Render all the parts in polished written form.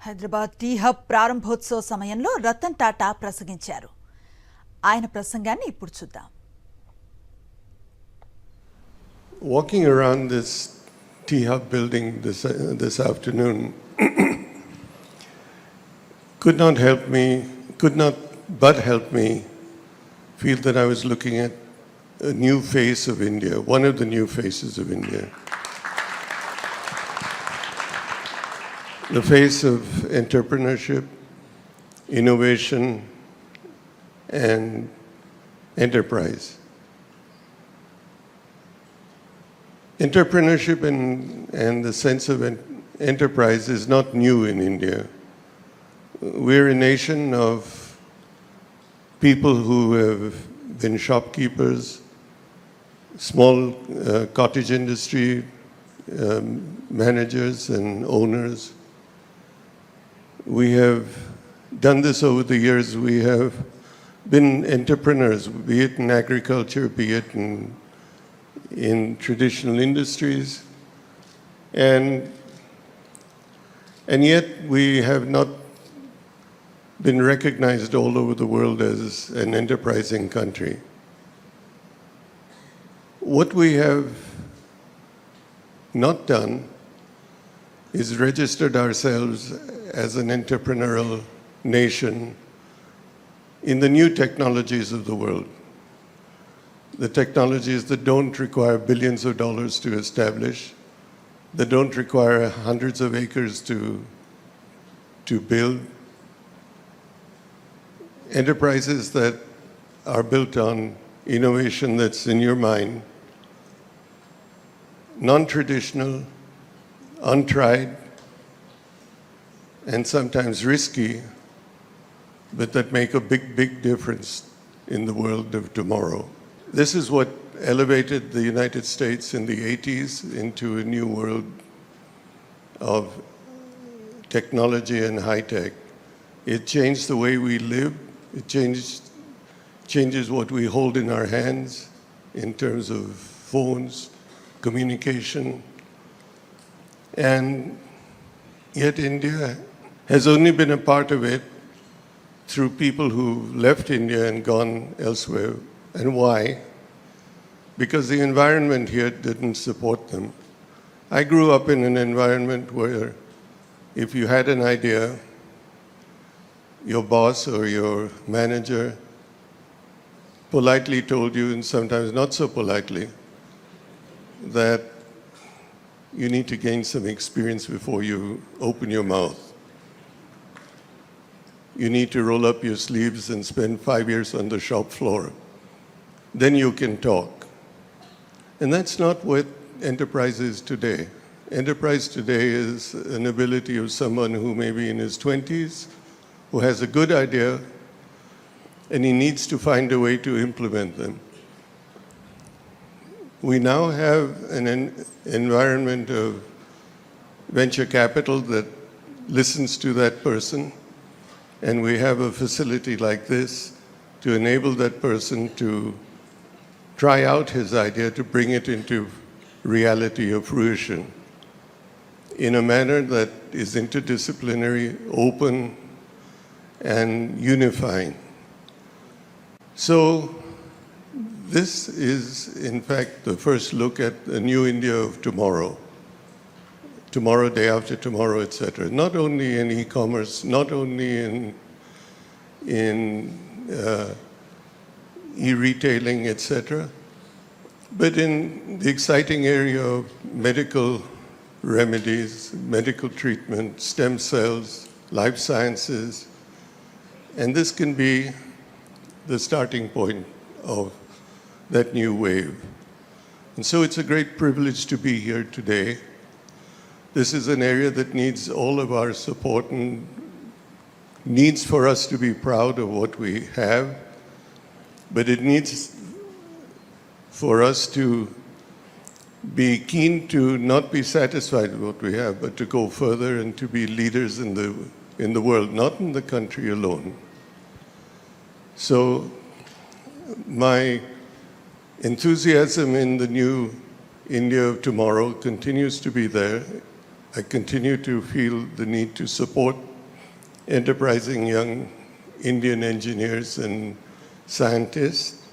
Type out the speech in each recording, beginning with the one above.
Hyderabad tea hub ప్రారంభోత్సవ సమయంలో రతన్ టాటా ప్రసంగించారు. ఆయన ప్రసంగాన్ని ఇప్పుడు చూద్దాం. Walking around this tea hub building this afternoon could not but help me feel that I was looking at a new face of India, one of the new faces of India. The face of entrepreneurship, innovation, and enterprise. Entrepreneurship and the sense of enterprise is not new in India. We're a nation of people who have been shopkeepers, small cottage industry managers and owners. We have done this over the years. We have been entrepreneurs, be it in agriculture, be it in traditional industries. And yet we have not been recognized all over the world as an enterprising country. What we have not done is registered ourselves as an entrepreneurial nation in the new technologies of the world. The technologies that don't require billions of dollars to establish, that don't require hundreds of acres to build. Enterprises that are built on innovation that's in your mind, non-traditional, untried, and sometimes risky, but that make a big difference in the world of tomorrow. This is what elevated the United States in the 80s into a new world of technology and high tech. It changed the way we live. It changes what we hold in our hands in terms of phones, communication. And yet India has only been a part of it through people who left India and gone elsewhere. And why? Because the environment here didn't support them. I grew up in an environment where if you had an idea, your boss or your manager politely told you, and sometimes not so politely, that you need to gain some experience before you open your mouth. You need to roll up your sleeves and spend 5 years on the shop floor. Then you can talk. And that's not what enterprise is today. Enterprise today is an ability of someone who may be in his 20s, who has a good idea, and he needs to find a way to implement them. We now have an environment of venture capital that listens to that person, and we have a facility like this to enable that person to try out his idea, to bring it into reality or fruition in a manner that is interdisciplinary, open, and unifying. So this is, in fact, the first look at the new India of tomorrow, day after tomorrow, etc. Not only in e-commerce, not only in e-retailing, etc., but in the exciting area of medical remedies, medical treatment, stem cells, life sciences, and this can be the starting point of that new wave. And so it's a great privilege to be here today. This is an area that needs all of our support and needs for us to be proud of what we have, but it needs for us to be keen to not be satisfied with what we have, but to go further and to be leaders in the world, not in the country alone. So my enthusiasm in the new India of tomorrow continues to be there. I continue to feel the need to support enterprising young Indian engineers and scientists.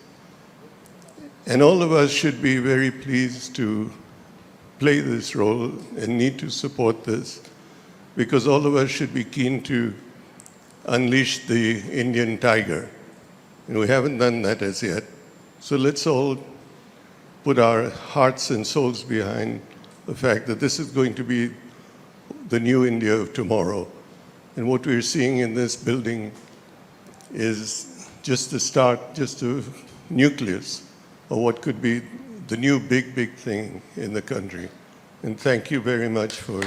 And all of us should be very pleased to play this role and need to support this, because all of us should be keen to unleash the Indian tiger. And we haven't done that as yet. So let's all put our hearts and souls behind the fact that this is going to be the new India of tomorrow. And what we're seeing in this building is just the start, just a nucleus of what could be the new big thing in the country. And thank you very much for